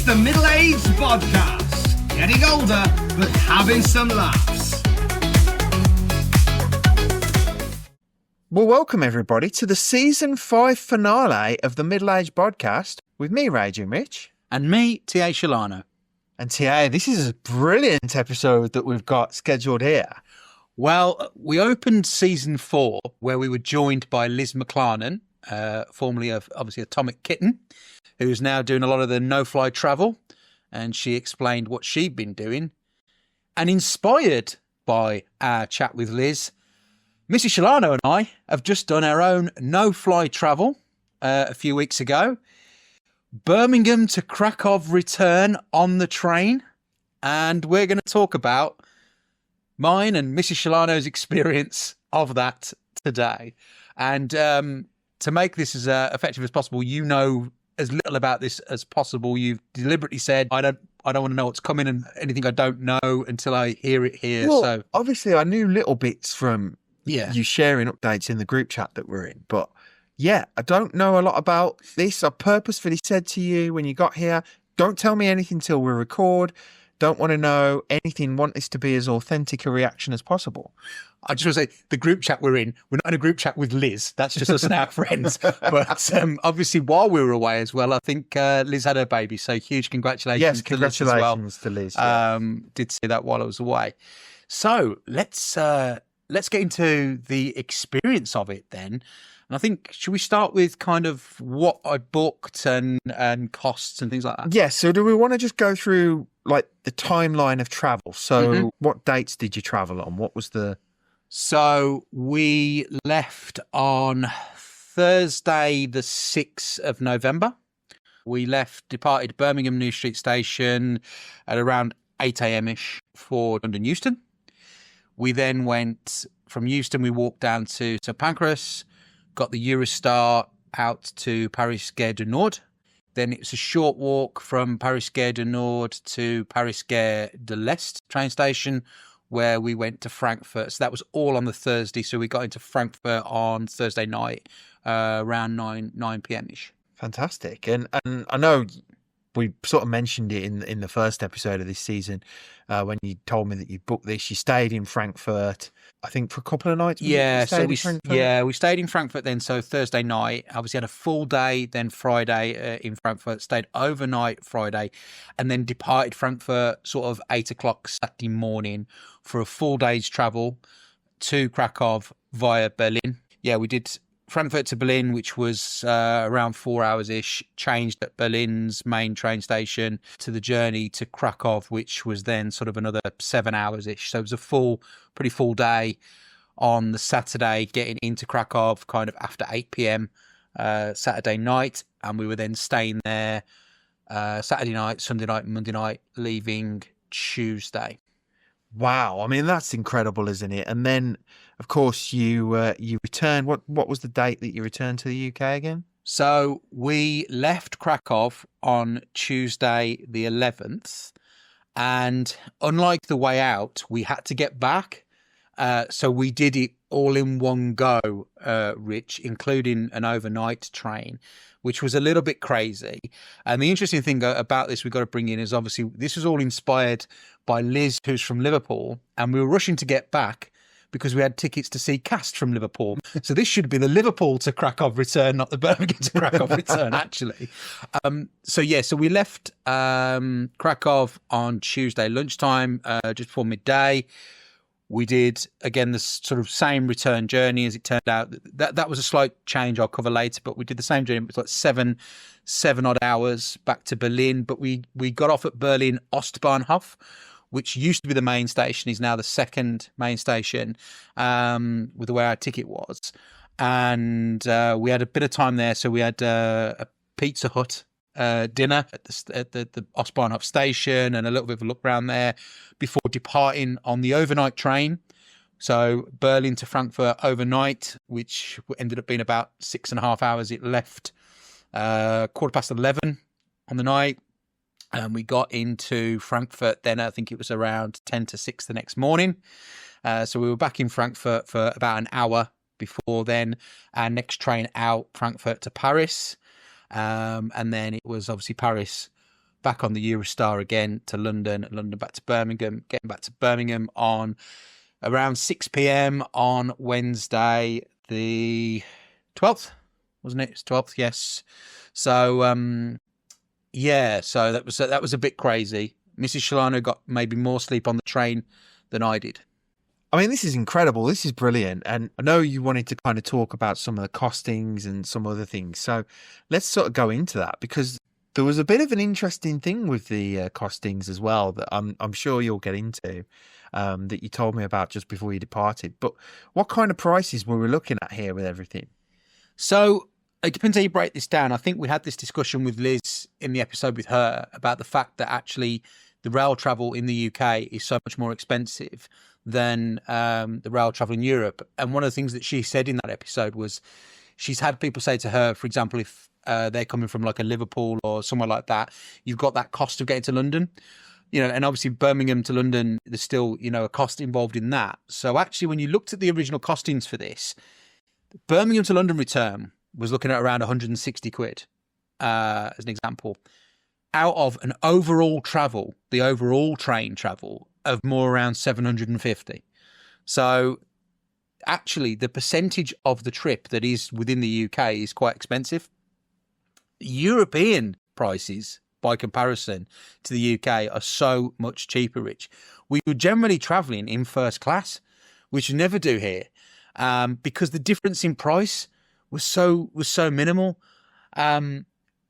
the middle-aged Bodcast. Getting older, but having some laughs. Well, welcome everybody to the season 5 finale of the middle-aged Bodcast with me, Raging Rich. And me, T.A. Shelano. And T.A., this is a brilliant episode that we've got scheduled here. Well, we opened season 4 where we were joined by Liz McClarnon, formerly of obviously Atomic Kitten, who's now doing a lot of the no-fly travel. And she explained what she'd been doing. And inspired by our chat with Liz, Mrs Shelano and I have just done our own no-fly travel a few weeks ago. Birmingham to Krakow return on the train. And we're going to talk about mine and Mrs Shelano's experience of that today. And to make this as effective as possible, you know as little about this as possible. You've deliberately said, I don't want to know what's coming and anything I don't know until I hear it here. Well, so obviously I knew little bits from yeah, you sharing updates in the group chat that we're in, but yeah, I don't know a lot about this. I purposefully said to you when you got here, don't tell me anything till we record. Don't want to know anything. Want this to be as authentic a reaction as possible. I just want to say the group chat we're in in a group chat with Liz. That's just us and our friends. But obviously while we were away as well, I think Liz had her baby. So huge congratulations. Yes, to Liz as well. to Liz. Yeah. Did see that while I was away. So let's get into the experience of it then. And I think, should we start with kind of what I booked and costs and things like that? Yeah, so do we want to just go through like the timeline of travel? So what dates did you travel on? What was the... So we left on Thursday, the 6th of November. We departed Birmingham New Street Station at around 8 a.m.-ish for London Euston. We then went from Euston, we walked down to St Pancras, got the Eurostar out to Paris Gare du Nord. Then it's a short walk from Paris Gare du Nord to Paris Gare de l'Est train station, where we went to Frankfurt. So that was all on the Thursday. So we got into Frankfurt on Thursday night, around 9 p.m.-ish. Fantastic. And I know we sort of mentioned it in the first episode of this season when you told me that you booked this. You stayed in Frankfurt, I think, for a couple of nights. Yeah, we stayed in Frankfurt then. So Thursday night, obviously had a full day. Then Friday in Frankfurt, stayed overnight Friday, and then departed Frankfurt sort of 8 o'clock Saturday morning for a full day's travel to Krakow via Berlin. Yeah, we did Frankfurt to Berlin, which was around 4 hours-ish, changed at Berlin's main train station to the journey to Krakow, which was then sort of another 7 hours-ish. So it was a pretty full day on the Saturday, getting into Krakow kind of after 8 p.m. Saturday night. And we were then staying there Saturday night, Sunday night, Monday night, leaving Tuesday. Wow, I mean that's incredible, isn't it? And then, of course, you returned. What was the date that you returned to the UK again? So we left Krakow on Tuesday the 11th, and unlike the way out, we had to get back. So we did it all in one go, Rich, including an overnight train, which was a little bit crazy. And the interesting thing about this we've got to bring in is obviously this was all inspired by Liz, who's from Liverpool, and we were rushing to get back because we had tickets to see Cast from Liverpool. So this should be the Liverpool to Krakow return, not the Birmingham to Krakow return, actually. So we left Krakow on Tuesday lunchtime, just before midday. We did, again, the sort of same return journey. As it turned out, that was a slight change I'll cover later, but we did the same journey. It was like seven odd hours back to Berlin. But we got off at Berlin Ostbahnhof, which used to be the main station, is now the second main station, with the way our ticket was. And we had a bit of time there. So we had a Pizza Hut dinner at the Ostbahnhof station and a little bit of a look around there before departing on the overnight train. So Berlin to Frankfurt overnight, which ended up being about 6.5 hours. It left 11:15 on the night. And we got into Frankfurt then, I think it was around 10 to 6 the next morning. So we were back in Frankfurt for about an hour before then. Our next train out, Frankfurt to Paris. And then it was obviously Paris back on the Eurostar again to London, London back to Birmingham, getting back to Birmingham on around 6 p.m. on Wednesday, the 12th, wasn't it? It's 12th, yes. So, so that was a bit crazy. Mrs Shelano got maybe more sleep on the train than I did. I mean, this is incredible. This is brilliant. And I know you wanted to kind of talk about some of the costings and some other things. So let's sort of go into that, because there was a bit of an interesting thing with the costings as well that I'm sure you'll get into, that you told me about just before you departed. But what kind of prices were we looking at here with everything? So it depends how you break this down. I think we had this discussion with Liz in the episode with her about the fact that actually the rail travel in the UK is so much more expensive than the rail travel in Europe. And one of the things that she said in that episode was she's had people say to her, for example, if they're coming from like a Liverpool or somewhere like that, you've got that cost of getting to London, and obviously Birmingham to London, there's still, a cost involved in that. So actually, when you looked at the original costings for this, Birmingham to London return was looking at around 160 quid, as an example, out of an overall travel, the overall train travel of more around 750. So actually the percentage of the trip that is within the UK is quite expensive. European prices, by comparison to the UK, are so much cheaper, Rich. We were generally travelling in first class, which you never do here, because the difference in price was so minimal.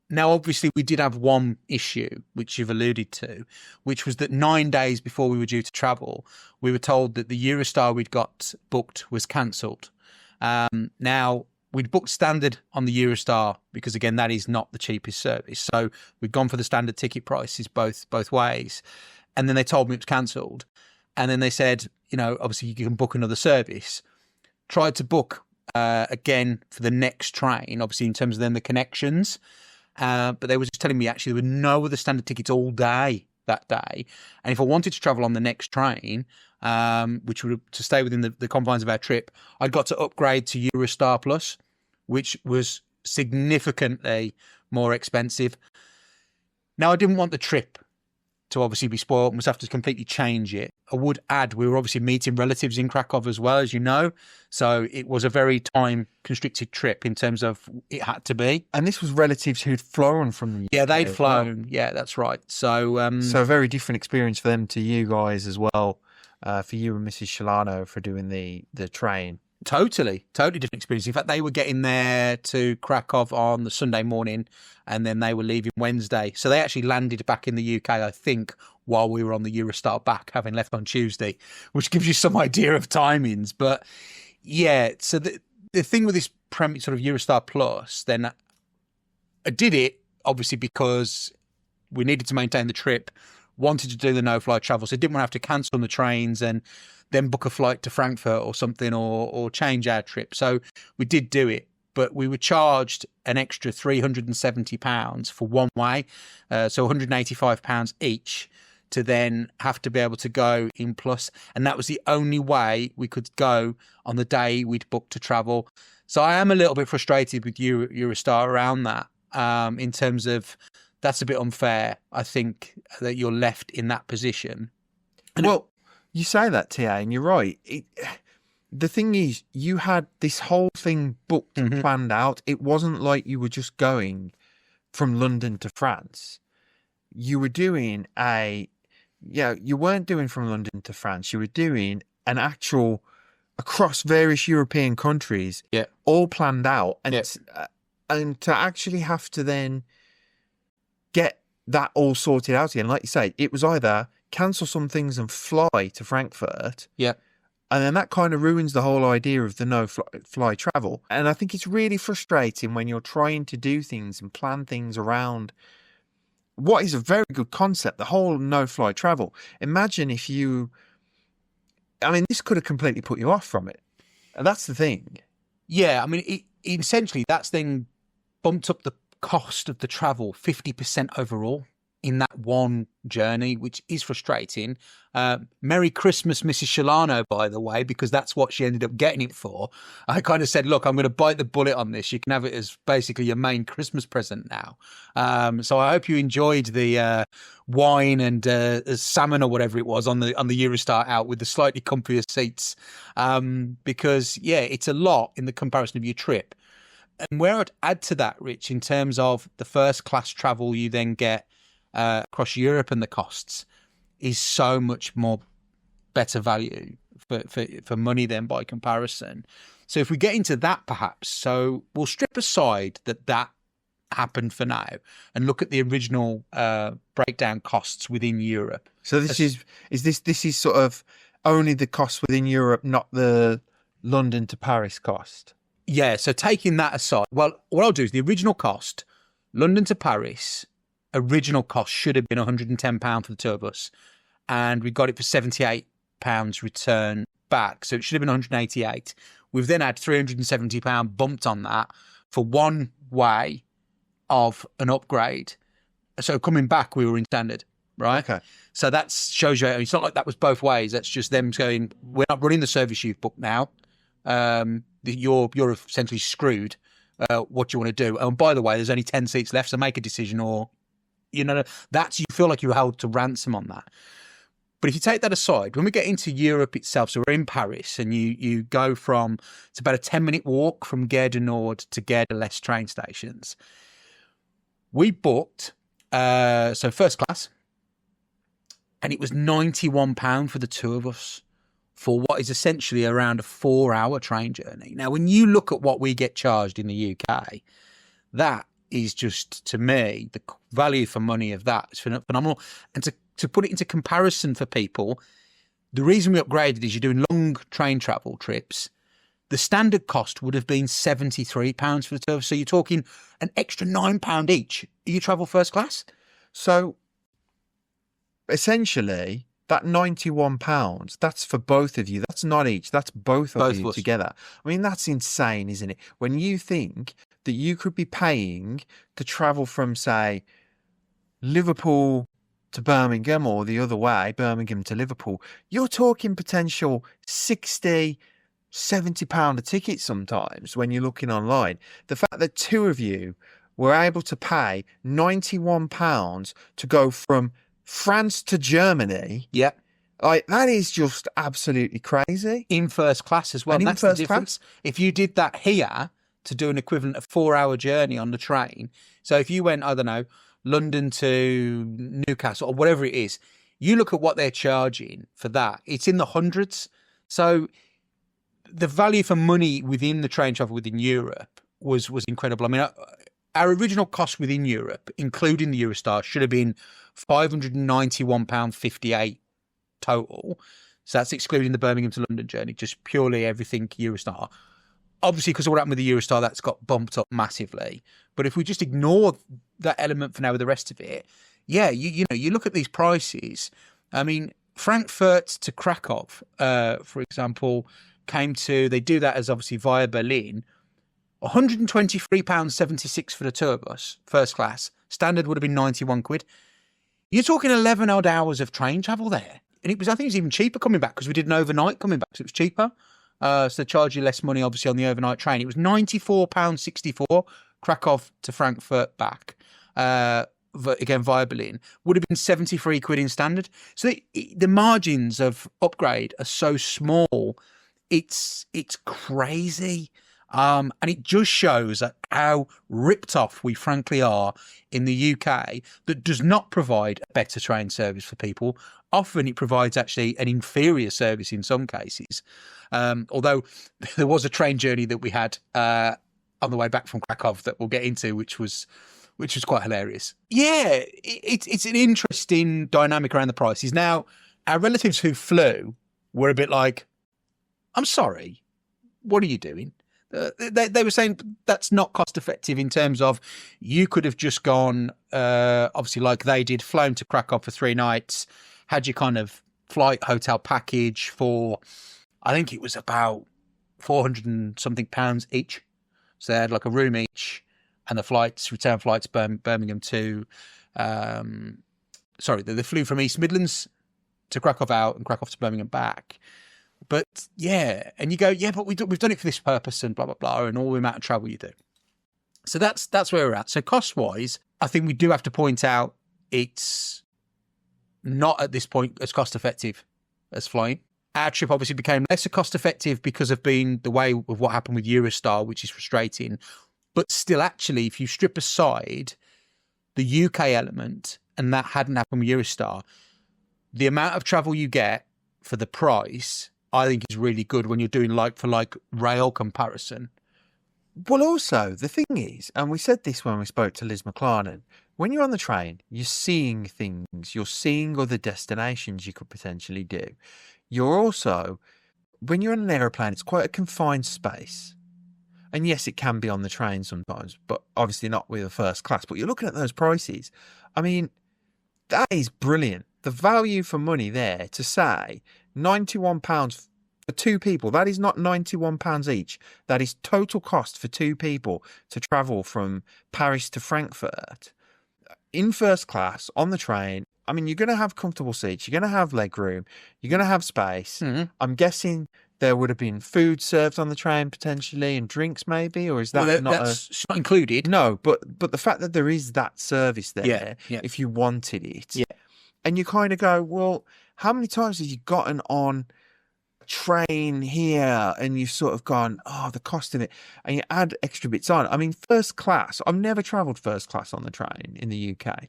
Now, obviously, we did have one issue, which you've alluded to, which was that 9 days before we were due to travel, we were told that the Eurostar we'd got booked was cancelled. Now, we'd booked standard on the Eurostar because, again, that is not the cheapest service. So we'd gone for the standard ticket prices both ways. And then they told me it was cancelled. And then they said, obviously, you can book another service. Tried to book again for the next train, obviously, in terms of then the connections. But they were just telling me actually there were no other standard tickets all day that day. And if I wanted to travel on the next train, which would to stay within the confines of our trip, I'd got to upgrade to Eurostar Plus, which was significantly more expensive. Now, I didn't want the trip to obviously be spoiled and was have to completely change it. I would add, we were obviously meeting relatives in Krakow as well, as you know. So it was a very time-constricted trip in terms of it had to be. And this was relatives who'd flown from the UK. Yeah, they'd flown. Well. Yeah, that's right. So so a very different experience for them to you guys as well, for you and Mrs Shelano for doing the train. Totally different experience. In fact, they were getting there to Krakow on the Sunday morning and then they were leaving Wednesday. So they actually landed back in the UK, I think, while we were on the Eurostar back, having left on Tuesday, which gives you some idea of timings. But yeah, so the thing with this sort of Eurostar Plus, then I did it obviously because we needed to maintain the trip, wanted to do the no-fly travel, so didn't want to have to cancel on the trains and then book a flight to Frankfurt or something or change our trip. So we did do it, but we were charged an extra £370 for one way, so £185 each to then have to be able to go in Plus. And that was the only way we could go on the day we'd booked to travel. So I am a little bit frustrated with Eurostar around that, in terms of that's a bit unfair, I think, that you're left in that position. And well, you say that, TA, and you're right. The thing is, you had this whole thing booked, planned out. It wasn't like you were just going from London to France. You were doing you weren't doing from London to France. You were doing an actual across various European countries, all planned out. And to actually have to then get that all sorted out again, like you say, it was either cancel some things and fly to Frankfurt. Yeah. And then that kind of ruins the whole idea of the no-fly travel. And I think it's really frustrating when you're trying to do things and plan things around what is a very good concept, the whole no-fly travel. Imagine if this could have completely put you off from it. And that's the thing. Yeah, I mean, essentially, that's then bumped up the cost of the travel 50% overall in that one journey, which is frustrating. Merry Christmas, Mrs Shelano, by the way, because that's what she ended up getting it for. I kind of said, look, I'm going to bite the bullet on this. You can have it as basically your main Christmas present now. So I hope you enjoyed the wine and salmon or whatever it was on the Eurostar out with the slightly comfier seats, because, yeah, it's a lot in the comparison of your trip. And where I'd add to that, Rich, in terms of the first class travel you then get across Europe and the costs, is so much more better value for money than by comparison. So if we get into that, perhaps, so we'll strip aside that happened for now and look at the original breakdown costs within Europe. So this is sort of only the cost within Europe, not the London to Paris cost. Yeah, so taking that aside, well, what I'll do is the original cost, London to Paris, original cost should have been £110 for the two of us, and we got it for £78 return back, so it should have been £188. We've then had £370 bumped on that for one way of an upgrade. So coming back, we were in standard, right? Okay. So that shows you, it's not like that was both ways. That's just them going, we're not running the service you've booked now. You're essentially screwed. What do you want to do? And by the way, there's only 10 seats left, so make a decision, or that's, you feel like you're held to ransom on that. But if you take that aside, when we get into Europe itself, so we're in Paris, and you go from, it's about a 10-minute walk from Gare du Nord to Gare de l'Est train stations. We booked so first class, and it was £91 for the two of us, for what is essentially around a 4-hour train journey. Now, when you look at what we get charged in the UK, that is just, to me, the value for money of that is phenomenal. And to put it into comparison for people, the reason we upgraded is you're doing long train travel trips. The standard cost would have been £73 for the two. So you're talking an extra £9 each. You travel first class. So essentially, that £91, that's for both of you. That's not each. That's both of you together. I mean, that's insane, isn't it? When you think that you could be paying to travel from, say, Liverpool to Birmingham, or the other way, Birmingham to Liverpool, you're talking potential £60, £70 a ticket sometimes when you're looking online. The fact that two of you were able to pay £91 to go from France to Germany. Yeah. Like, that is just absolutely crazy. In first class as well. And that's the difference. If you did that here to do an equivalent of 4-hour journey on the train, so if you went, I don't know, London to Newcastle or whatever it is, you look at what they're charging for that, it's in the hundreds. So the value for money within the train travel within Europe was incredible. I mean, our original cost within Europe, including the Eurostar, should have been £591.58 total. So that's excluding the Birmingham to London journey, just purely everything Eurostar. Obviously, because of what happened with the Eurostar, that's got bumped up massively. But if we just ignore that element for now with the rest of it, yeah, you look at these prices. I mean, Frankfurt to Krakow, for example, they do that as obviously via Berlin, £123.76 for the two of us, first class. Standard would have been 91 quid. You're talking 11 odd hours of train travel there. And I think it was even cheaper coming back because we did an overnight coming back, so it was cheaper. So they charge you less money, obviously, on the overnight train. It was £94.64, Krakow to Frankfurt back. Again, via Berlin, would have been 73 quid in standard. So the margins of upgrade are so small, it's crazy. And it just shows how ripped off we frankly are in the UK that does not provide a better train service for people. Often it provides actually an inferior service in some cases. Although there was a train journey that we had on the way back from Krakow that we'll get into, which was quite hilarious. Yeah, it's an interesting dynamic around the prices. Now, our relatives who flew were a bit like, I'm sorry, what are you doing? They were saying that's not cost effective in terms of you could have just gone, obviously like they did, flown to Krakow for 3 nights, had your kind of flight hotel package for, I think it was about 400 and something pounds each. So they had like a room each, and the return flights, Birmingham to they flew from East Midlands to Krakow out and Krakow to Birmingham back. But yeah, and you go, yeah, but we've done it for this purpose and blah, blah, blah, and all the amount of travel you do. So that's where we're at. So cost-wise, I think we do have to point out it's not at this point as cost-effective as flying. Our trip obviously became less cost-effective because of being the way of what happened with Eurostar, which is frustrating. But still, actually, if you strip aside the UK element, and that hadn't happened with Eurostar, the amount of travel you get for the price, I think, is really good when you're doing like-for-like rail comparison. Well, also, the thing is, and we said this when we spoke to Liz McClarnon, when you're on the train, you're seeing things, you're seeing other destinations you could potentially do. You're also, when you're on an aeroplane, it's quite a confined space. And yes, it can be on the train sometimes, but obviously not with a first class. But you're looking at those prices. I mean, that is brilliant. The value for money there to say £91 for two people, that is not £91 each. That is total cost for two people to travel from Paris to Frankfurt in first class on the train. I mean, you're going to have comfortable seats. You're going to have leg room. You're going to have space. Mm-hmm. I'm guessing there would have been food served on the train potentially and drinks maybe, or is that that's not included? No, but the fact that there is that service there, if you wanted it, and you kind of go, well, how many times have you gotten on a train here and you've sort of gone, oh, the cost of it, and you add extra bits on? I mean, first class, I've never travelled first class on the train in the UK.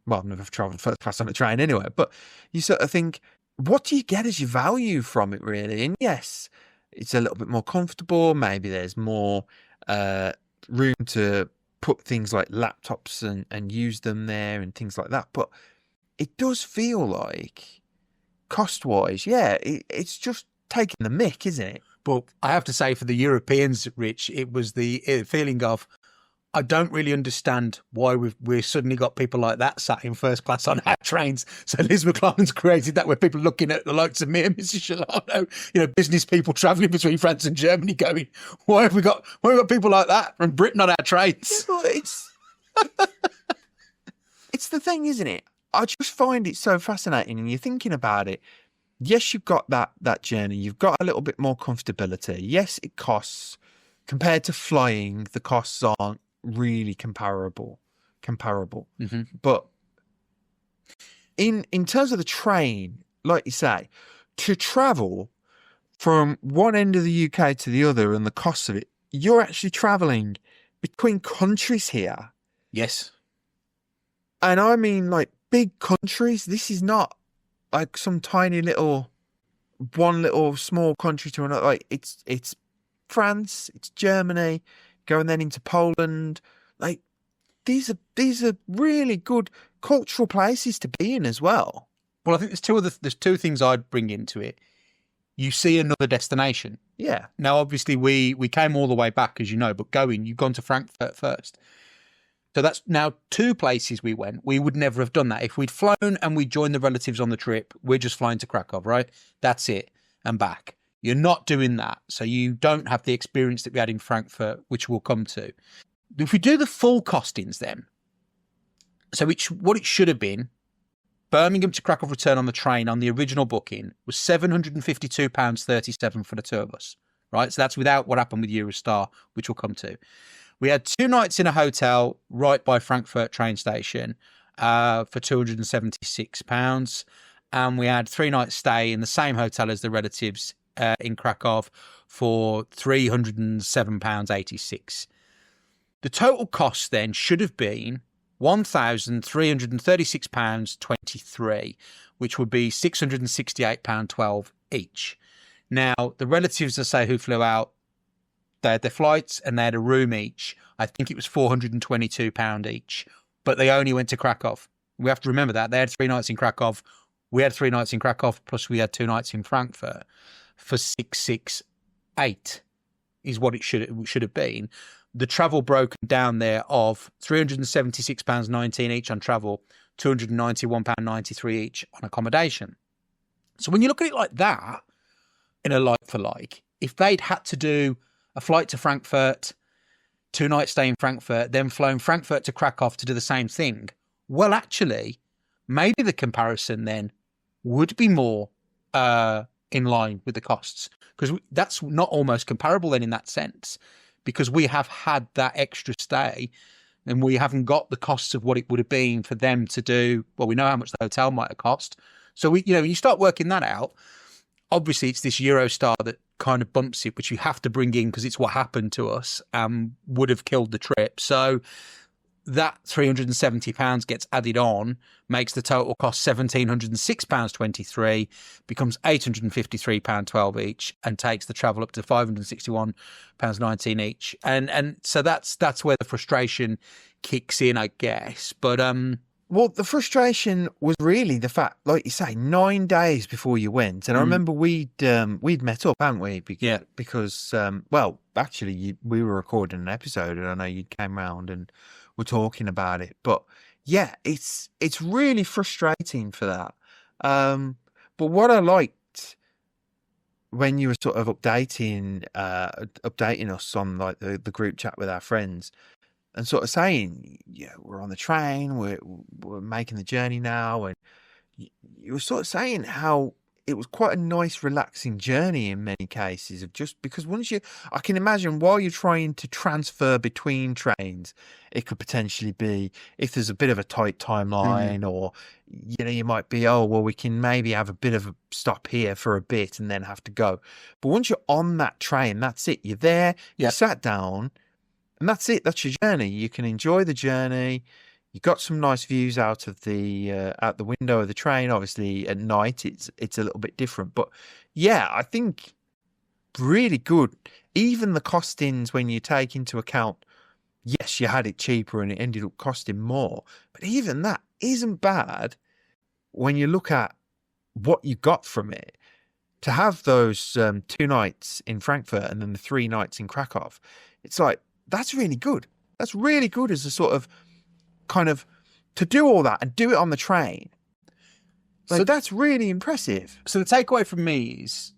Well, I've never travelled first class on a train anyway, but you sort of think, what do you get as your value from it, really? And yes, it's a little bit more comfortable. Maybe there's more room to put things like laptops and use them there and things like that. But it does feel like, cost-wise, it's just taking the mick, isn't it? But I have to say, for the Europeans, Rich, it was the feeling of, I don't really understand why we've suddenly got people like that sat in first class on our trains. So Liz McClarnon's created that, where people looking at the likes of me and Mrs Shelano, business people travelling between France and Germany, going, why have we got people like that from Britain on our trains? It's the thing, isn't it? I just find it so fascinating, and you're thinking about it. Yes, you've got that journey. You've got a little bit more comfortability. Yes, it costs. Compared to flying, the costs aren't really comparable. Mm-hmm. But in terms of the train, like you say, to travel from one end of the UK to the other and the cost of it, you're actually travelling between countries here. Yes. And I mean, like, big countries. This is not like some tiny little, one little small country to another. Like, it's France, it's Germany, going then into Poland. Like, these are really good cultural places to be in as well. Well, I think there's two things I'd bring into it. You see another destination. Yeah. Now, obviously, we came all the way back, as you know, but you've gone to Frankfurt first. So that's now two places we went. We would never have done that. If we'd flown and we joined the relatives on the trip, we're just flying to Krakow, right? That's it, and back. You're not doing that. So you don't have the experience that we had in Frankfurt, which we'll come to. If we do the full costings then, so what it should have been, Birmingham to Krakow return on the train on the original booking was £752.37 for the two of us, right? So that's without what happened with Eurostar, which we'll come to. We had 2 nights in a hotel right by Frankfurt train station for £276. And we had 3 nights stay in the same hotel as the relatives in Krakow for £307.86. The total cost then should have been £1,336.23, which would be £668.12 each. Now, the relatives, I say, who flew out, they had their flights and they had a room each. I think it was £422 each, but they only went to Krakow. We have to remember that. They had 3 nights in Krakow. We had 3 nights in Krakow, plus we had 2 nights in Frankfurt for £668 is what it should have been. The travel broken down there of £376.19 each on travel, £291.93 each on accommodation. So when you look at it like that, in a like-for-like, if they'd had to do a flight to Frankfurt, 2-night stay in Frankfurt, then flown Frankfurt to Krakow to do the same thing, well, actually, maybe the comparison then would be more in line with the costs, because that's not almost comparable then in that sense, because we have had that extra stay and we haven't got the costs of what it would have been for them to do. Well, we know how much the hotel might have cost. So when you start working that out, obviously it's this Eurostar that kind of bumps it, which you have to bring in because it's what happened to us and would have killed the trip. So that £370 gets added on, makes the total cost £1,706.23, becomes £853.12 each, and takes the travel up to £561.19 each. And so that's where the frustration kicks in, I guess. But well, the frustration was really the fact, like you say, 9 days before you went, and I remember we'd met up, hadn't we? Because well, actually, we were recording an episode, and I know you came round and were talking about it. But yeah, it's really frustrating for that. But what I liked when you were sort of updating us on like the group chat with our friends, and sort of saying, yeah, we're on the train, we're making the journey now, and you were sort of saying how it was quite a nice, relaxing journey in many cases, of just because I can imagine while you're trying to transfer between trains, it could potentially be, if there's a bit of a tight timeline, or, you might be, oh, well, we can maybe have a bit of a stop here for a bit and then have to go. But once you're on that train, that's it. You're there, you sat down, and that's it. That's your journey. You can enjoy the journey. You got some nice views out the window of the train. Obviously, at night it's a little bit different, but yeah, I think really good. Even the costings, when you take into account, yes, you had it cheaper and it ended up costing more, but even that isn't bad when you look at what you got from it. To have those 2 nights in Frankfurt and then the 3 nights in Krakow, it's like, that's really good. That's really good as a sort of kind of, to do all that and do it on the train. Like, so that's really impressive. So the takeaway from me is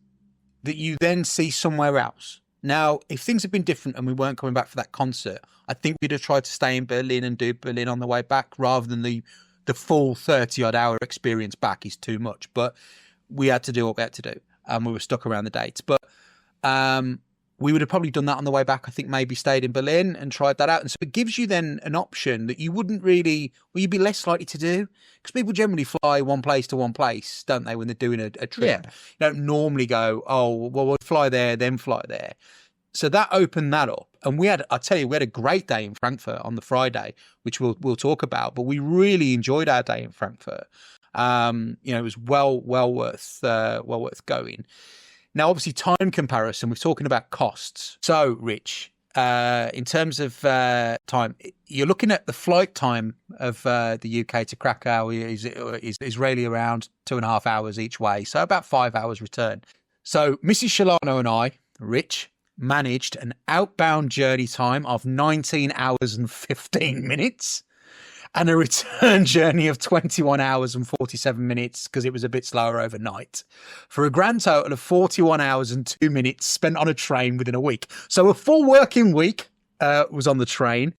that you then see somewhere else. Now, if things had been different and we weren't coming back for that concert, I think we'd have tried to stay in Berlin and do Berlin on the way back, rather than the full 30-odd hour experience back is too much. But we had to do what we had to do, and we were stuck around the dates. But we would have probably done that on the way back. I think maybe stayed in Berlin and tried that out. And so it gives you then an option that you wouldn't really, well, you'd be less likely to do, because people generally fly one place to one place, don't they, when they're doing a trip? Yeah. You don't normally go, oh, well, we'll fly there, then fly there. So that opened that up. And we had a great day in Frankfurt on the Friday, which we'll talk about, but we really enjoyed our day in Frankfurt. It was well worth going. Now, obviously, time comparison, we're talking about costs. So, Rich, in terms of time, you're looking at the flight time of the UK to Krakow is really around 2.5 hours each way, so about 5 hours return. So, Mrs Shelano and I, Rich, managed an outbound journey time of 19 hours and 15 minutes. And a return journey of 21 hours and 47 minutes, because it was a bit slower overnight, for a grand total of 41 hours and 2 minutes spent on a train within a week. So a full working week was on the train,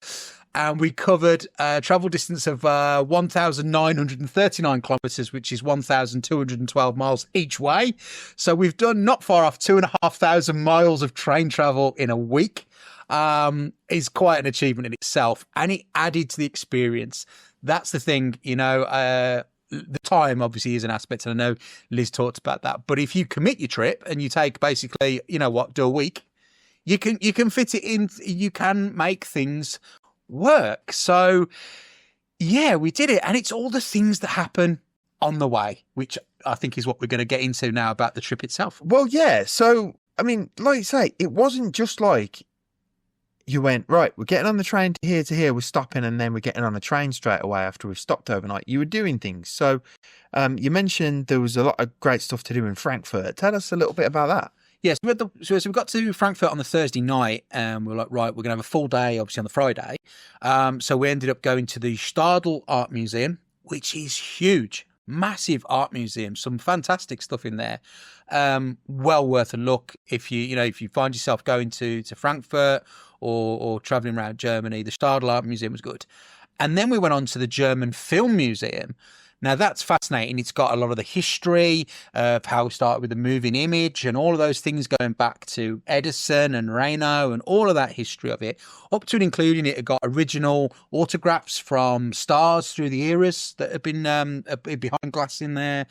and we covered a travel distance of 1,939 kilometres, which is 1,212 miles each way. So we've done not far off 2,500 miles of train travel in a week. Is quite an achievement in itself, and it added to the experience. That's the thing, the time obviously is an aspect, and I know Liz talked about that, but if you commit your trip and you take basically, do a week, you can fit it in, you can make things work. So yeah, we did it, and it's all the things that happen on the way, which I think is what we're going to get into now about the trip itself. Well, yeah, so I mean, like you say, it wasn't just like you went, right, we're getting on the train to here, we're stopping, and then we're getting on a train straight away after we've stopped overnight. You were doing things. So you mentioned there was a lot of great stuff to do in Frankfurt. Tell us a little bit about that. Yes, so we got to Frankfurt on the Thursday night, and we were like, right, we're going to have a full day, obviously, on the Friday. So we ended up going to the Stadl Art Museum, which is huge. Massive art museum, some fantastic stuff in there. Well worth a look if you find yourself going to Frankfurt or traveling around Germany. The Stadl Art Museum was good. And then we went on to the German Film Museum. Now, that's fascinating. It's got a lot of the history of how we started with the moving image and all of those things going back to Edison and Reno and all of that history of it, up to and including it got original autographs from stars through the eras that have been behind glass in there.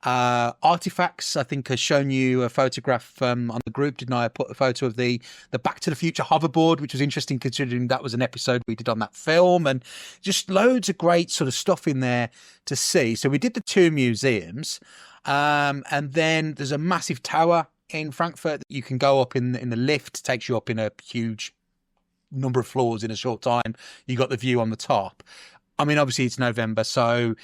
Artifacts, I think, has shown you a photograph on the group, didn't I? I put a photo of the Back to the Future hoverboard, which was interesting considering that was an episode we did on that film, and just loads of great sort of stuff in there to see. So we did the 2 museums, and then there's a massive tower in Frankfurt that you can go up in the lift. It takes you up in a huge number of floors in a short time. You got the view on the top. I mean, obviously it's November, so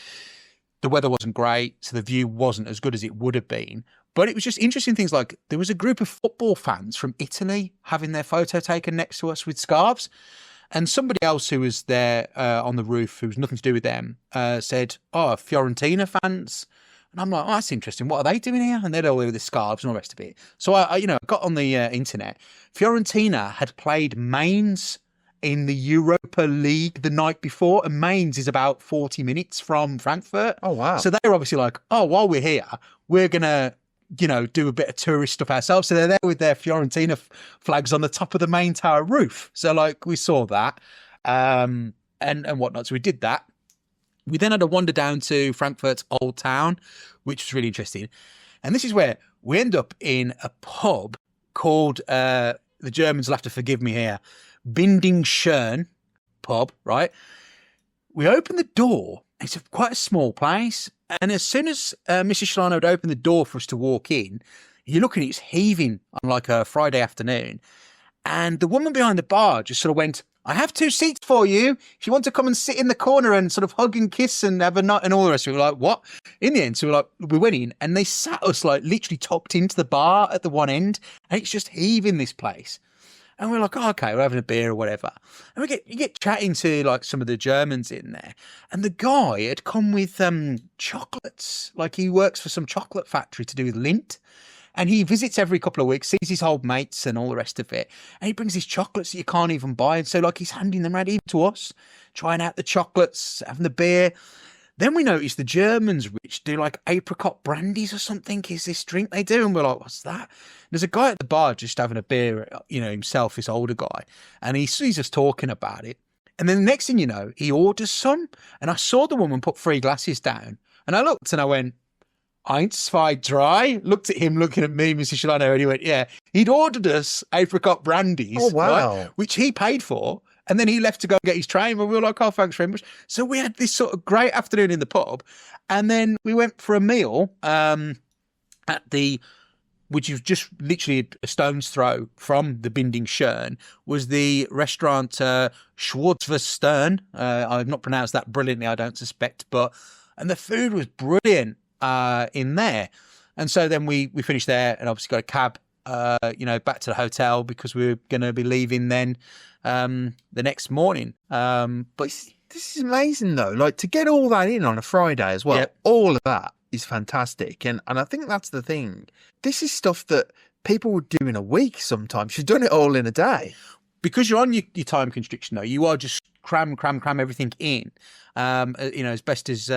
the weather wasn't great, so the view wasn't as good as it would have been. But it was just interesting things like there was a group of football fans from Italy having their photo taken next to us with scarves. And somebody else who was there on the roof, who was nothing to do with them, said, "Oh, Fiorentina fans." And I'm like, "Oh, that's interesting. What are they doing here?" And they're all with the scarves and all the rest of it. So I got on the internet. Fiorentina had played Mainz in the Europa League the night before, and Mainz is about 40 minutes from Frankfurt. Oh, wow. So they were obviously like, "Oh, while we're here, we're gonna do a bit of tourist stuff ourselves." So they're there with their Fiorentina flags on the top of the main tower roof. So like we saw that and whatnot. So we did that. We then had a wander down to Frankfurt's Old Town, which was really interesting. And this is where we end up in a pub called, the Germans will have to forgive me here, Binding Schön pub, right? We open the door. It's quite a small place. And as soon as Mrs Shelano had opened the door for us to walk in, you're looking, it's heaving on like a Friday afternoon. And the woman behind the bar just sort of went, "I have 2 seats for you if you want to come and sit in the corner and sort of hug and kiss and have a night," and all the rest. We were like, "What?" In the end, so we went in and they sat us like literally tucked into the bar at the one end, and it's just heaving, this place. And we're like, "Oh, okay, we're having a beer or whatever." And you get chatting to like some of the Germans in there. And the guy had come with chocolates. Like he works for some chocolate factory to do with Lindt. And he visits every couple of weeks, sees his old mates and all the rest of it. And he brings these chocolates that you can't even buy. And so like he's handing them around even to us, trying out the chocolates, having the beer. Then we notice the Germans, which do like apricot brandies or something, is this drink they do. And we're like, "What's that?" There's a guy at the bar just having a beer, himself, this older guy. And he sees us talking about it. And then the next thing you know, he orders some. And I saw the woman put 3 glasses down. And I looked and I went, "Eins, zwei, drei." Looked at him, looking at me, Mrs Shelano, and he went, yeah. He'd ordered us apricot brandies. Oh, wow. Right, which he paid for. And then he left to go get his train, and we were like, "Oh, thanks very much." So we had this sort of great afternoon in the pub. And then we went for a meal at which is just literally a stone's throw from the Binding Schön, was the restaurant Schwarzwurstern. I've not pronounced that brilliantly, I don't suspect. And the food was brilliant in there. And so then we finished there and obviously got a cab, back to the hotel because we were going to be leaving then the next morning. But This is amazing though. Like to get all that in on a Friday as well. Yep. All of that is fantastic. And I think that's the thing. This is stuff that people would do in a week sometimes. You've done it all in a day. Because you're on your time constriction though, you are just cram everything in, as best as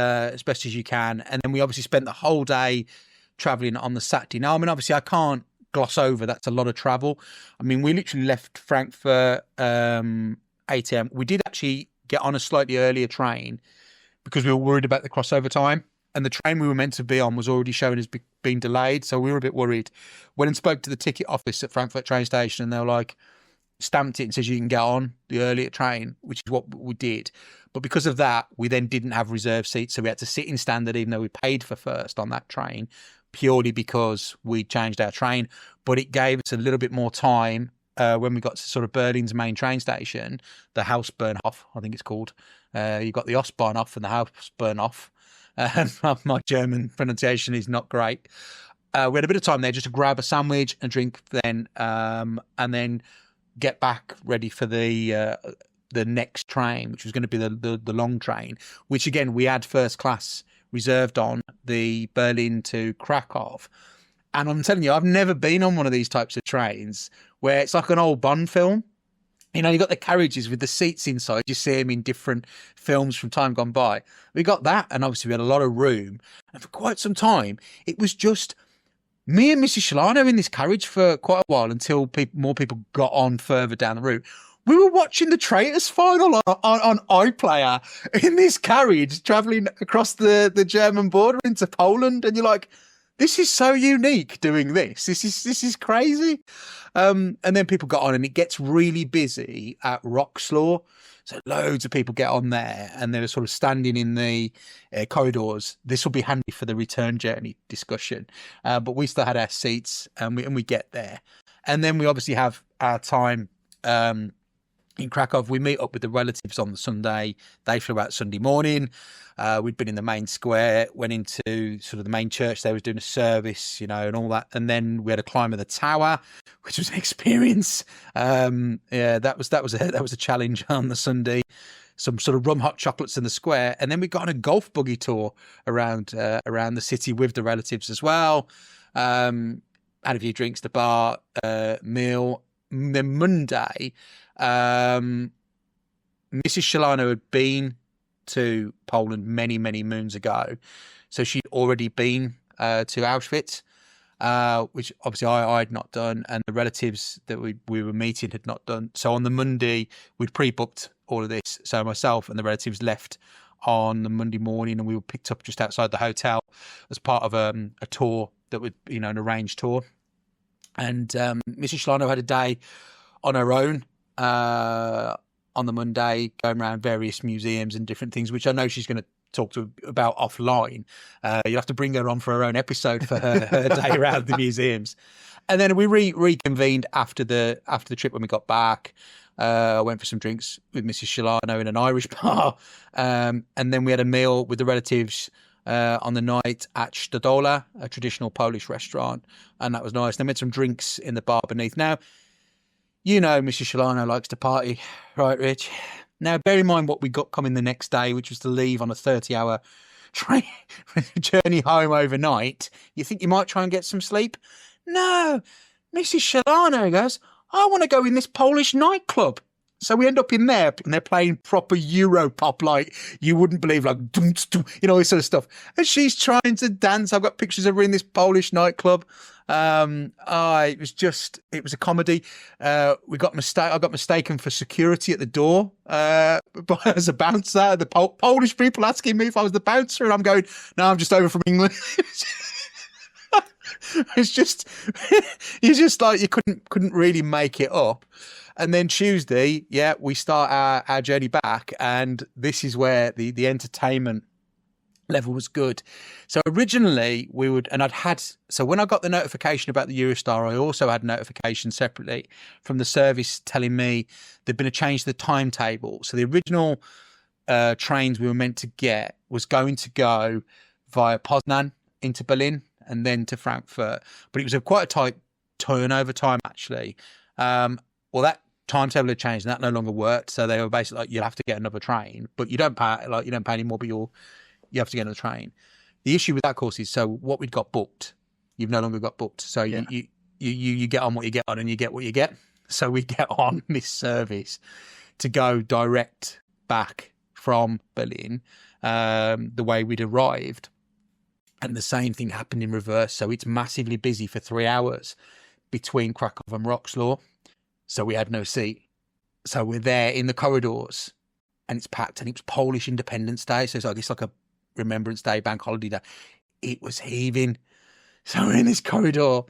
you can. And then we obviously spent the whole day traveling on the Saturday. Now, I mean, obviously I can't gloss over, that's a lot of travel. I mean, we literally left Frankfurt 8 a.m. We did actually get on a slightly earlier train because we were worried about the crossover time. And the train we were meant to be on was already showing as being delayed. So we were a bit worried. Went and spoke to the ticket office at Frankfurt train station and they were like, stamped it and says you can get on the earlier train, which is what we did. But because of that, we then didn't have reserved seats. So we had to sit in standard, even though we paid for first on that train, purely because we changed our train. But it gave us a little bit more time when we got to sort of Berlin's main train station, the Hausbahnhof, I think it's called. You got the Ostbahnhof and the Hausbahnhof. My German pronunciation is not great. We had a bit of time there just to grab a sandwich and drink then, and then get back ready for the next train, which was going to be the long train, which again we had first class reserved on, the Berlin to Krakow. And I'm telling you, I've never been on one of these types of trains where it's like an old Bond film. You know, you got the carriages with the seats inside. You see them in different films from time gone by. We got that, and obviously we had a lot of room. And for quite some time, it was just me and Mrs Shelano in this carriage for quite a while until more people got on further down the route. We were watching the Traitors final on iPlayer in this carriage, travelling across the German border into Poland, and you're like, this is so unique doing this. This is crazy. And then people got on, and it gets really busy at Wroclaw. So loads of people get on there, and they're sort of standing in the corridors. This will be handy for the return journey discussion. But we still had our seats, and we get there. And then we obviously have our time in Krakow. We meet up with the relatives on the Sunday. They flew out Sunday morning. We'd been in the main square, went into sort of the main church. They was doing a service, you know, and all that. And then we had a climb of the tower, which was an experience. Yeah, that was a challenge on the Sunday. Some sort of rum hot chocolates in the square, and then we got on a golf buggy tour around the city with the relatives as well. Had a few drinks, the bar, meal. Then Monday, Mrs Shelano had been to Poland many moons ago, so she'd already been to Auschwitz, which obviously I had not done, and the relatives that we were meeting had not done. So on the Monday, we'd pre-booked all of this. So myself and the relatives left on the Monday morning, and we were picked up just outside the hotel as part of a tour that would, you know, an arranged tour. And Mrs Shelano had a day on her own on the Monday, going around various museums and different things, which I know she's going to talk about offline. You'll have to bring her on for her own episode for her day around the museums. And then we reconvened after the trip when we got back. I went for some drinks with Mrs Shelano in an Irish bar, and then we had a meal with the relatives on the night at Stodola, a traditional Polish restaurant, and that was nice. Then we had some drinks in the bar beneath. Now, you know, Mrs Shelano likes to party, right, Rich? Now, bear in mind what we got coming the next day, which was to leave on a 30-hour train journey home overnight. You think you might try and get some sleep? No, Mrs Shelano goes, I want to go in this Polish nightclub. So we end up in there, and they're playing proper Euro pop, like you wouldn't believe, like, dum, dum, you know, this sort of stuff. And she's trying to dance. I've got pictures of her in this Polish nightclub. It was a comedy. I got mistaken for security at the door as a bouncer. The Polish people asking me if I was the bouncer, and I'm going, no, I'm just over from England. It's just, you just like, you couldn't really make it up. And then Tuesday, yeah, we start our journey back, and this is where the entertainment level was good. So originally so when I got the notification about the Eurostar, I also had notification separately from the service telling me there'd been a change to the timetable. So the original trains we were meant to get was going to go via Poznan into Berlin and then to Frankfurt, but it was quite a tight turnover time actually. Well, that timetable had changed, and that no longer worked. So they were basically like, you'll have to get another train, but you don't pay anymore, but you have to get another train. The issue with that course is, so what we'd got booked, you've no longer got booked. So yeah. you get on what you get on, and you get what you get. So we get on this service to go direct back from Berlin, the way we'd arrived. And the same thing happened in reverse. So it's massively busy for 3 hours between Krakow and Wroclaw. So we had no seat. So we're there in the corridors, and it's packed, and it was Polish Independence Day. So it's like a Remembrance Day, bank holiday day. It was heaving. So we're in this corridor,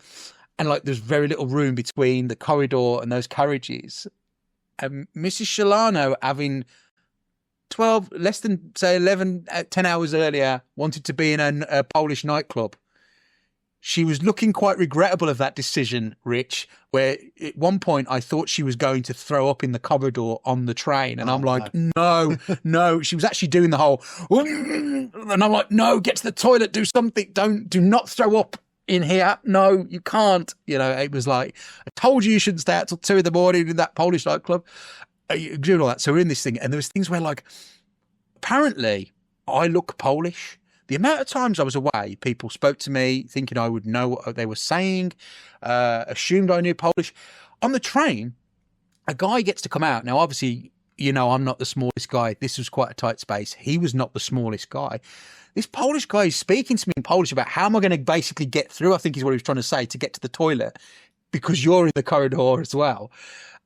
and like there's very little room between the corridor and those carriages. And Mrs Shelano, having 10 hours earlier, wanted to be in a Polish nightclub. She was looking quite regrettable of that decision, Rich, where at one point I thought she was going to throw up in the corridor on the train. And I'm like, no. She was actually doing the whole, and I'm like, no, get to the toilet, do something. Do not throw up in here. No, you can't. You know, it was like, I told you shouldn't stay out till 2 a.m. in that Polish nightclub. Doing all that. So we're in this thing, and there was things where, like, apparently I look Polish. The amount of times I was away, people spoke to me thinking I would know what they were saying, assumed I knew Polish. On the train, a guy gets to come out. Now, obviously, you know, I'm not the smallest guy. This was quite a tight space. He was not the smallest guy. This Polish guy is speaking to me in Polish about how am I going to basically get through, I think is what he was trying to say, to get to the toilet, because you're in the corridor as well.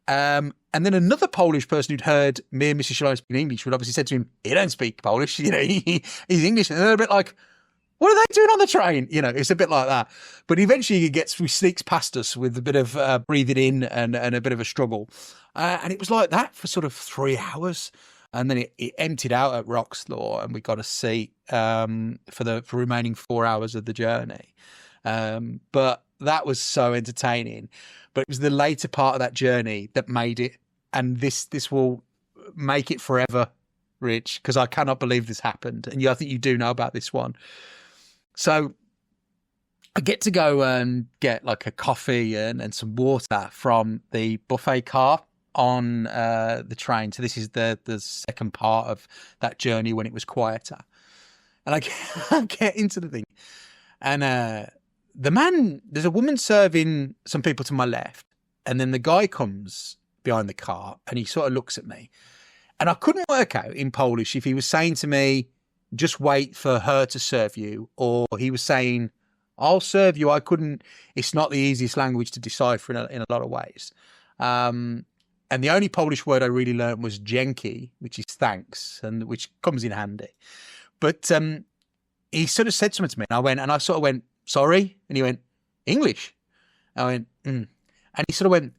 And then another Polish person who'd heard me and Mrs Shelano speak English would obviously said to him, he don't speak Polish, you know, he's English. And they're a bit like, what are they doing on the train? You know, it's a bit like that. But eventually he sneaks past us with a bit of breathing in and a bit of a struggle. And it was like that for sort of 3 hours. And then it emptied out at Roxlaw, and we got a seat for the remaining 4 hours of the journey. But that was so entertaining. But it was the later part of that journey that made it. And this will make it forever, Rich, because I cannot believe this happened. And I think you do know about this one. So I get to go and get like a coffee and some water from the buffet car on the train. So this is the second part of that journey when it was quieter. And I get into the thing. And there's a woman serving some people to my left. And then the guy comes behind the car and he sort of looks at me. And I couldn't work out in Polish if he was saying to me, just wait for her to serve you, or he was saying, I'll serve you. It's not the easiest language to decipher in a lot of ways. And the only Polish word I really learned was dzięki, which is thanks, and which comes in handy. But he sort of said something to me, and I sort of went, sorry? And he went, English? I went, And he sort of went,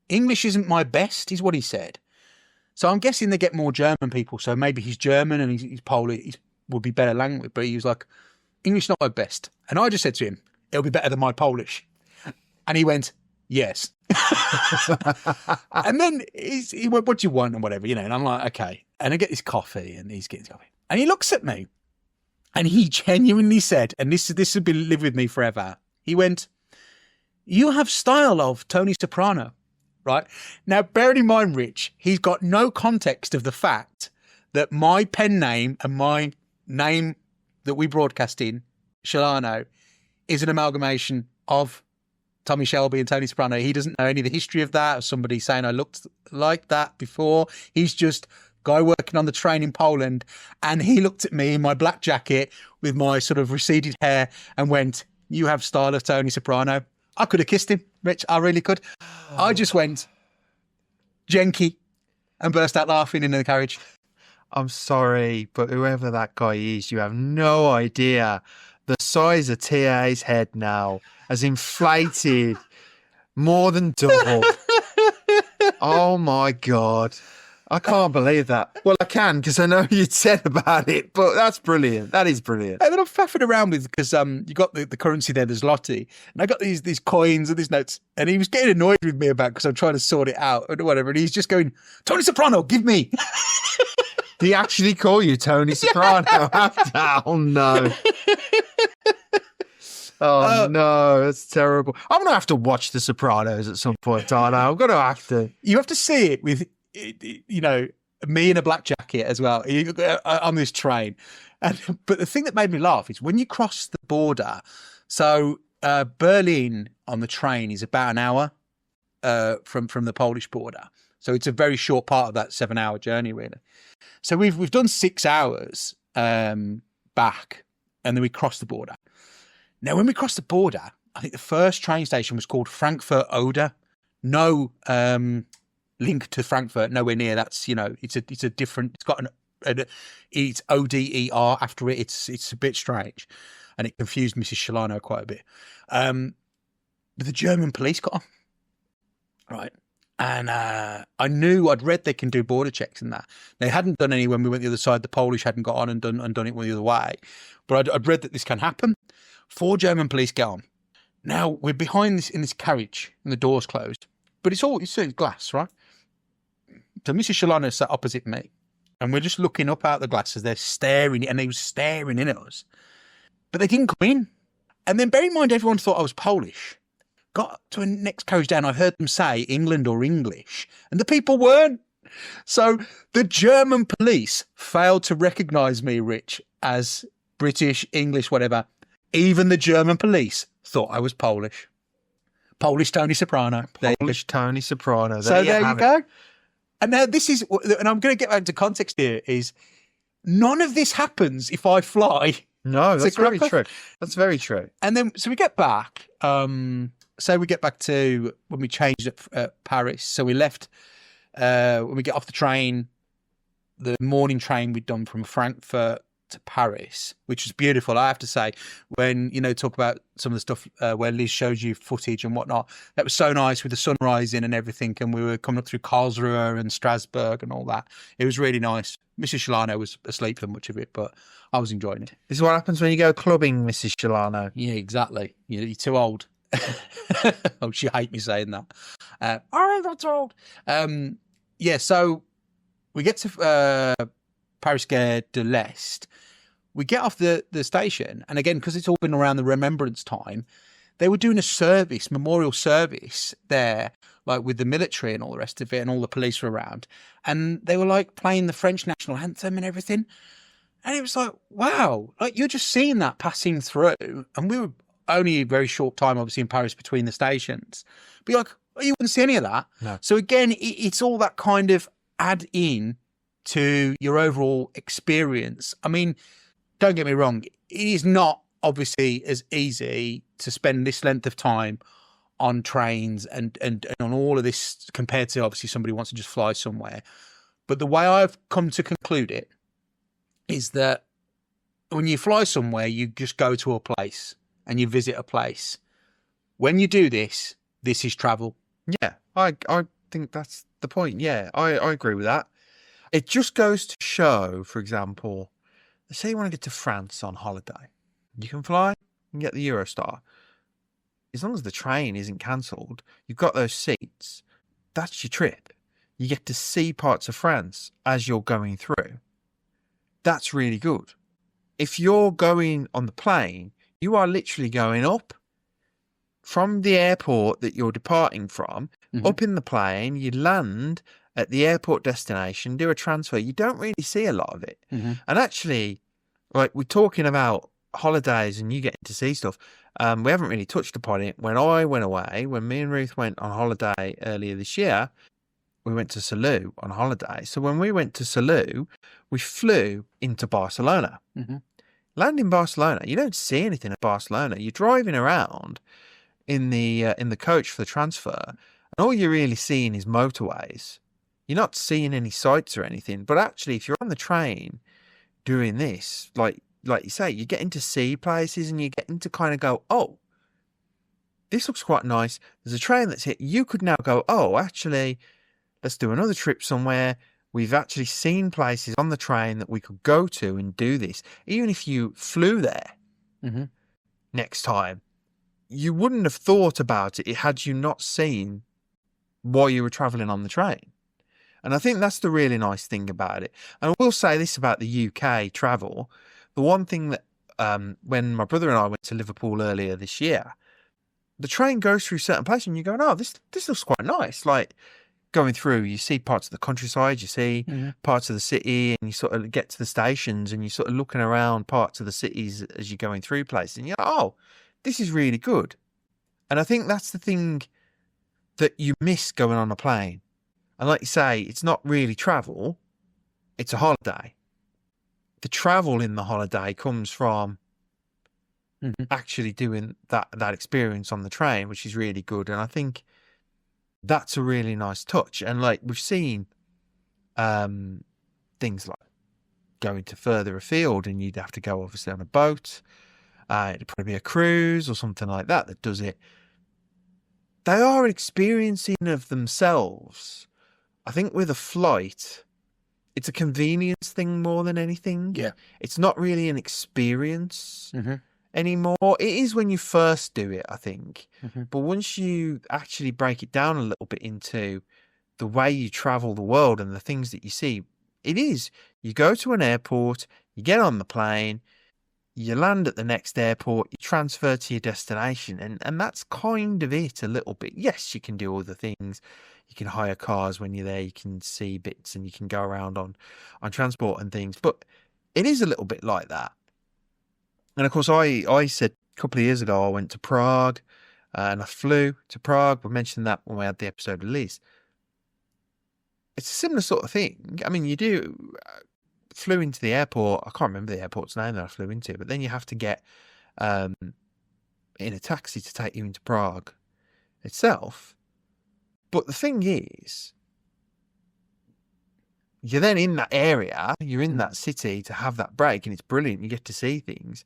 English isn't my best, is what he said. So I'm guessing they get more German people. So maybe he's German and he's Polish. He would be better language. But he was like, English not my best. And I just said to him, it'll be better than my Polish. And he went, yes. And then he went, what do you want? And whatever, you know. And I'm like, okay. And I get this coffee and he's getting his coffee. And he looks at me and he genuinely said, and this would live with me forever. He went, you have style of Tony Soprano. Right? Now, bearing in mind, Rich, he's got no context of the fact that my pen name and my name that we broadcast in, Shelano, is an amalgamation of Tommy Shelby and Tony Soprano. He doesn't know any of the history of that, or somebody saying I looked like that before. He's just guy working on the train in Poland, and he looked at me in my black jacket with my sort of receded hair and went, you have style of Tony Soprano. I could have kissed him, Rich. I really could. I just went, Jenky, and burst out laughing in the carriage. I'm sorry, but whoever that guy is, you have no idea. The size of TA's head now has inflated more than double. Oh, my God. I can't believe that. Well, I can, because I know you'd said about it, but that's brilliant. That is brilliant. And then I'm faffing around with, because you got the currency there, there's Lottie, and I got these coins and these notes, and he was getting annoyed with me about because I'm trying to sort it out or whatever, and he's just going, Tony Soprano, give me. Did he actually call you Tony Soprano after? Oh, no. Oh, no, that's terrible. I'm going to have to watch The Sopranos at some point, aren't I? I'm going to have to. You have to see it with, you know, me in a black jacket as well on this train. But the thing that made me laugh is when you cross the border. So Berlin on the train is about an hour from the Polish border. So it's a very short part of that 7-hour journey, really. So we've done 6 hours back, and then we crossed the border. Now, when we crossed the border, I think the first train station was called Frankfurt Oder. No link to Frankfurt, nowhere near. That's, you know, it's a different. It's got it's ODER after it. It's a bit strange, and it confused Mrs Shelano quite a bit. But the German police got on, right? And I'd read they can do border checks and that. They hadn't done any when we went the other side. The Polish hadn't got on and done it the other way. But I'd read that this can happen. 4 German police get on. Now we're behind this in this carriage and the door's closed. But it's glass, right? So Mrs Shelano sat opposite me. And we're just looking up out the glass as they're staring, and they were staring in at us. But they didn't come in. And then bear in mind, everyone thought I was Polish. Got to a next carriage down, I heard them say England or English, and the people weren't. So the German police failed to recognise me, Rich, as British, English, whatever. Even the German police thought I was Polish. Polish Tony Soprano. Polish Tony Soprano. So there you have go. it. And now this is, and I'm going to get back into context here, is none of this happens if I fly. No, that's very Krakow. true. That's very true. And then, so we get back, say we get back to when we changed at Paris. So we left, when we get off the train, the morning train we'd done from Frankfurt to Paris, which was beautiful. I have to say, when, talk about some of the stuff where Liz shows you footage and whatnot, that was so nice with the sun rising and everything. And we were coming up through Karlsruhe and Strasbourg and all that. It was really nice. Mrs Shelano was asleep for much of it, but I was enjoying it. This is what happens when you go clubbing, Mrs Shelano. Yeah, exactly. You're too old. Oh, she hate me saying that. I'm not old. Yeah, so we get to Paris Gare de l'Est. We get off the station, and again, because it's all been around the Remembrance time, they were doing a service, memorial service there, like with the military and all the rest of it, and all the police were around, and they were like playing the French national anthem and everything. And it was like, wow, like you're just seeing that passing through. And we were only a very short time, obviously, in Paris between the stations. But you're like, oh, you wouldn't see any of that. No. So again, it's all that kind of add in to your overall experience. I mean, don't get me wrong, it is not obviously as easy to spend this length of time on trains and on all of this compared to obviously somebody who wants to just fly somewhere. But the way I've come to conclude it is that when you fly somewhere, you just go to a place and you visit a place. When you do this, this is travel. Yeah, I think that's the point. Yeah, I agree with that. It just goes to show, for example, let's say you want to get to France on holiday. You can fly and get the Eurostar. As long as the train isn't cancelled, you've got those seats. That's your trip. You get to see parts of France as you're going through. That's really good. If you're going on the plane, you are literally going up from the airport that you're departing from, up in the plane, you land at the airport destination, do a transfer. You don't really see a lot of it. And actually, like we're talking about holidays and you getting to see stuff. We haven't really touched upon it. When I went away, when me and Ruth went on holiday earlier this year, we went to Salou on holiday. So when we went to Salou, we flew into Barcelona. Land in Barcelona, you don't see anything at Barcelona. You're driving around in the coach for the transfer, and all you're really seeing is motorways. You're not seeing any sights or anything. But actually, if you're on the train doing this, like you say, you're getting to see places and you're getting to kind of go, oh, this looks quite nice. There's a train that's hit. You could now go, oh, actually, let's do another trip somewhere. We've actually seen places on the train that we could go to and do this. Even if you flew there next time, you wouldn't have thought about it had you not seen while you were travelling on the train. And I think that's the really nice thing about it. And I will say this about the UK travel. The one thing that when my brother and I went to Liverpool earlier this year, the train goes through certain places and you're going, oh, this looks quite nice. Like going through, you see parts of the countryside, you see parts of the city, and you sort of get to the stations and you're sort of looking around parts of the cities as you're going through places. And you're like, oh, this is really good. And I think that's the thing that you miss going on a plane. And like you say, it's not really travel, it's a holiday. The travel in the holiday comes from actually doing that experience on the train, which is really good. And I think that's a really nice touch. And like we've seen things like going to further afield and you'd have to go obviously on a boat. It'd probably be a cruise or something like that does it. They are experiencing of themselves. I think with a flight, it's a convenience thing more than anything. Yeah. It's not really an experience anymore. It is when you first do it, I think. But once you actually break it down a little bit into the way you travel the world and the things that you see, it is. You go to an airport, you get on the plane, you land at the next airport, you transfer to your destination, and that's kind of it a little bit. Yes, you can do all the things. You can hire cars when you're there, you can see bits and you can go around on transport and things. But it is a little bit like that. And of course, I said a couple of years ago, I went to Prague and I flew to Prague. We mentioned that when we had the episode of Liz. It's a similar sort of thing. I mean, you do flew into the airport. I can't remember the airport's name that I flew into, but then you have to get in a taxi to take you into Prague itself. But the thing is, you're then in that area, you're in that city to have that break, and it's brilliant. You get to see things.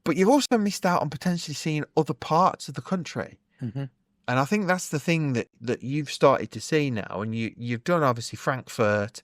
But you've also missed out on potentially seeing other parts of the country. Mm-hmm. And I think that's the thing that you've started to see now. And you've done, obviously, Frankfurt.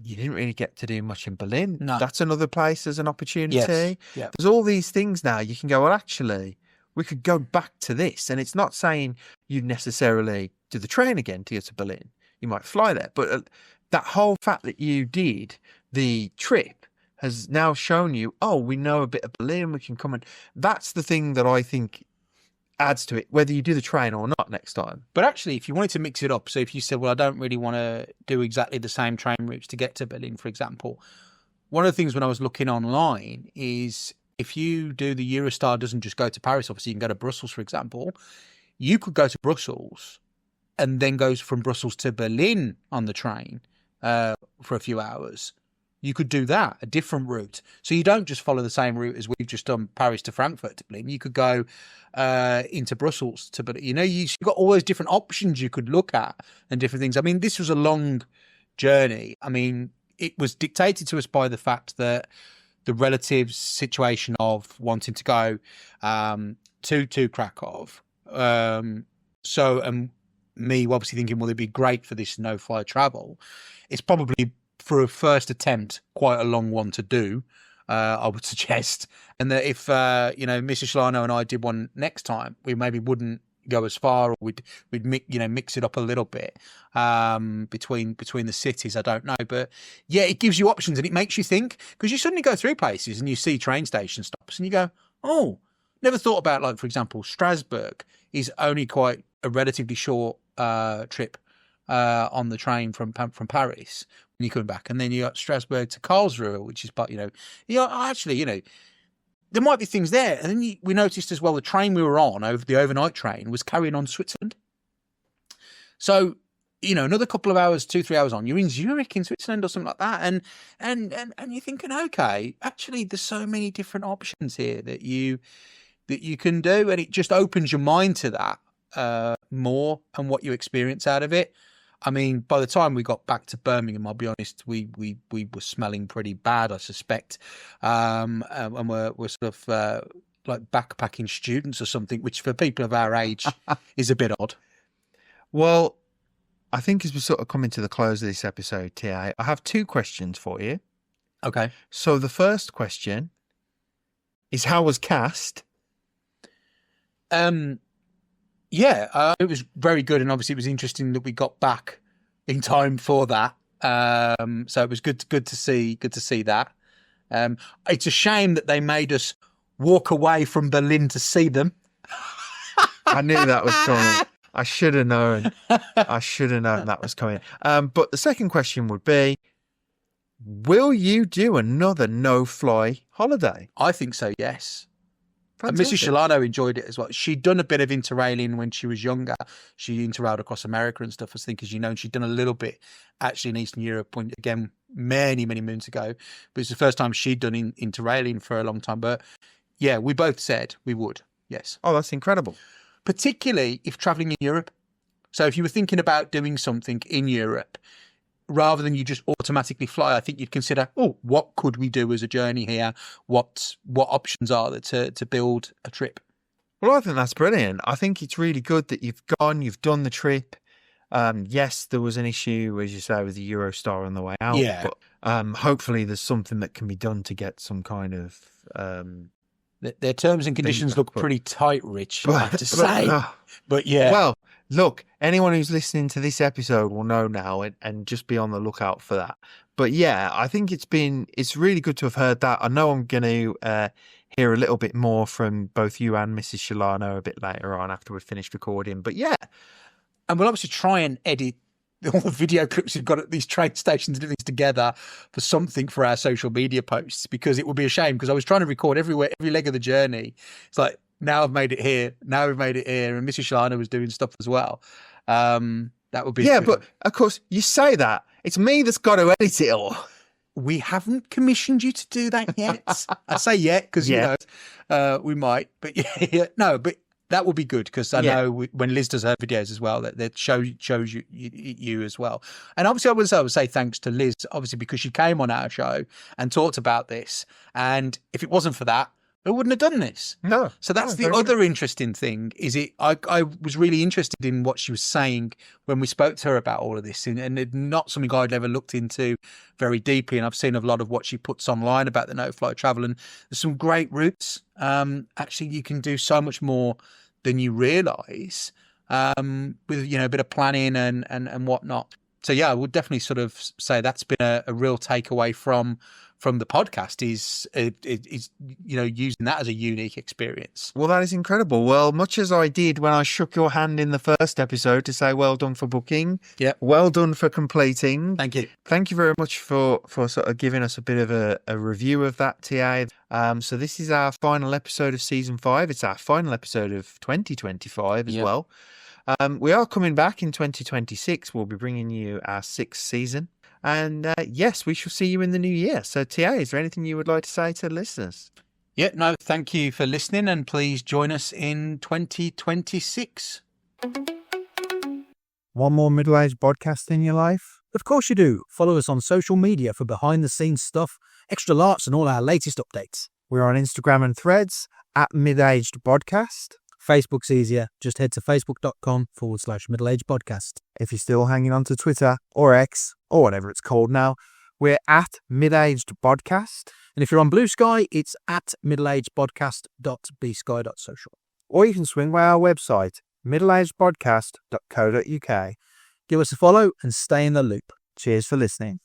You didn't really get to do much in Berlin. No. That's another place as an opportunity. Yes. Yeah. There's all these things now. You can go, well, actually, we could go back to this. And it's not saying you'd necessarily do the train again to get to Berlin. You might fly there. But that whole fact that you did the trip has now shown you, oh, we know a bit of Berlin. We can come and... That's the thing that I think adds to it, whether you do the train or not next time. But actually, if you wanted to mix it up, so if you said, well, I don't really want to do exactly the same train routes to get to Berlin, for example, one of the things when I was looking online is if you do the Eurostar doesn't just go to Paris, obviously you can go to Brussels, for example, you could go to Brussels and then goes from Brussels to Berlin on the train for a few hours. You could do that, a different route. So you don't just follow the same route as we've just done, Paris to Frankfurt to Berlin. You could go into Brussels to Berlin. You know, you've got all those different options you could look at and different things. I mean, this was a long journey. I mean, it was dictated to us by the fact that the relative situation of wanting to go to Krakow. Me obviously thinking, well, it'd be great for this no-fly travel. It's probably, for a first attempt, quite a long one to do, I would suggest. And that if, Mrs Shelano and I did one next time, we maybe wouldn't go as far, or we'd mix it up a little bit between the cities. I don't know. But yeah, it gives you options and it makes you think, because you suddenly go through places and you see train station stops and you go, oh, never thought about, like, for example, Strasbourg is only quite a relatively short trip on the train from Paris when you're coming back, and then you got Strasbourg to Karlsruhe, which is, but actually, there might be things there. And then we noticed as well the train we were on, over the overnight train, was carrying on to Switzerland. So another couple of hours, 2-3 hours on, you're in Zurich in Switzerland or something like that, and you're thinking, okay, actually, there's so many different options here that you can do, and it just opens your mind to that more and what you experience out of it. I mean, by the time we got back to Birmingham, I'll be honest, we were smelling pretty bad, I suspect, and we're sort of like backpacking students or something, which for people of our age is a bit odd. Well, I think as we're sort of coming to the close of this episode, TA, I have 2 questions for you. Okay. So the first question is, how was cast? Yeah, it was very good, and obviously it was interesting that we got back in time for that. So it was good to see that. It's a shame that they made us walk away from Berlin to see them. I knew that was coming. I should have known. That was coming. But the second question would be, will you do another no-fly holiday? I think so, yes. And Fantastic. Mrs Shelano enjoyed it as well. She'd done a bit of interrailing when she was younger. She interrailed across America and stuff, I think, as you know, and she'd done a little bit actually in Eastern Europe, again, many, many moons ago. But it's the first time she'd done interrailing for a long time. But yeah, we both said we would, yes. Oh, that's incredible. Particularly if travelling in Europe. So if you were thinking about doing something in Europe, rather than you just automatically fly, I think you'd consider, what could we do as a journey here? What options are there to build a trip? Well, I think that's brilliant. I think it's really good that you've done the trip. Yes, there was an issue, as you say, with the Eurostar on the way out. Yeah. But hopefully there's something that can be done to get some kind of... Their terms and conditions look pretty tight, Rich, I have to say. But yeah. Well, look, anyone who's listening to this episode will know now, and just be on the lookout for that. But yeah, I think it's really good to have heard that. I know I'm going to hear a little bit more from both you and Mrs Shelano a bit later on after we've finished recording. But yeah. And we'll obviously try and edit all the video clips we've got at these train stations and do things together for something for our social media posts, because it would be a shame, because I was trying to record every leg of the journey. It's like now I've made it here. Now we've made it here. And Mrs Shelano was doing stuff as well. That would be... Yeah, but of course, you say that. It's me that's got to edit it all. We haven't commissioned you to do that yet. I say yet because, you know, we might. But yeah, no, but that would be good because I know when Liz does her videos as well, that shows you as well. And obviously, I would say thanks to Liz, obviously, because she came on our show and talked about this. And if it wasn't for that, we wouldn't have done this. No. So that's the other interesting thing is I was really interested in what she was saying when we spoke to her about all of this, and it's not something I'd ever looked into very deeply. And I've seen a lot of what she puts online about the no-fly travel, and there's some great routes. Actually, you can do so much more than you realise with, you know, a bit of planning and whatnot. So yeah, I would definitely sort of say that's been a real takeaway from the podcast is you know, using that as a unique experience. Well, that is incredible. Well, much as I did when I shook your hand in the first episode to say well done for booking, well done for completing. Thank you. Thank you very much for sort of giving us a bit of a review of that, TA. So this is our final episode of season 5. It's our final episode of 2025 as well. We are coming back in 2026. We'll be bringing you our 6th season. And yes, we shall see you in the new year. So, TA, is there anything you would like to say to the listeners? Yeah, no, thank you for listening, and please join us in 2026. Want more middle-aged podcast in your life? Of course you do. Follow us on social media for behind-the-scenes stuff, extra larks, and all our latest updates. We're on Instagram and Threads at Mid-Aged Podcast. Facebook's easier. Just head to facebook.com/middleagedpodcast. If you're still hanging on to Twitter or X or whatever it's called now, we're at Mid-Aged Podcast. And if you're on Blue Sky, it's at middleagedpodcast.bsky.social. Or you can swing by our website, middleagedpodcast.co.uk. Give us a follow and stay in the loop. Cheers for listening.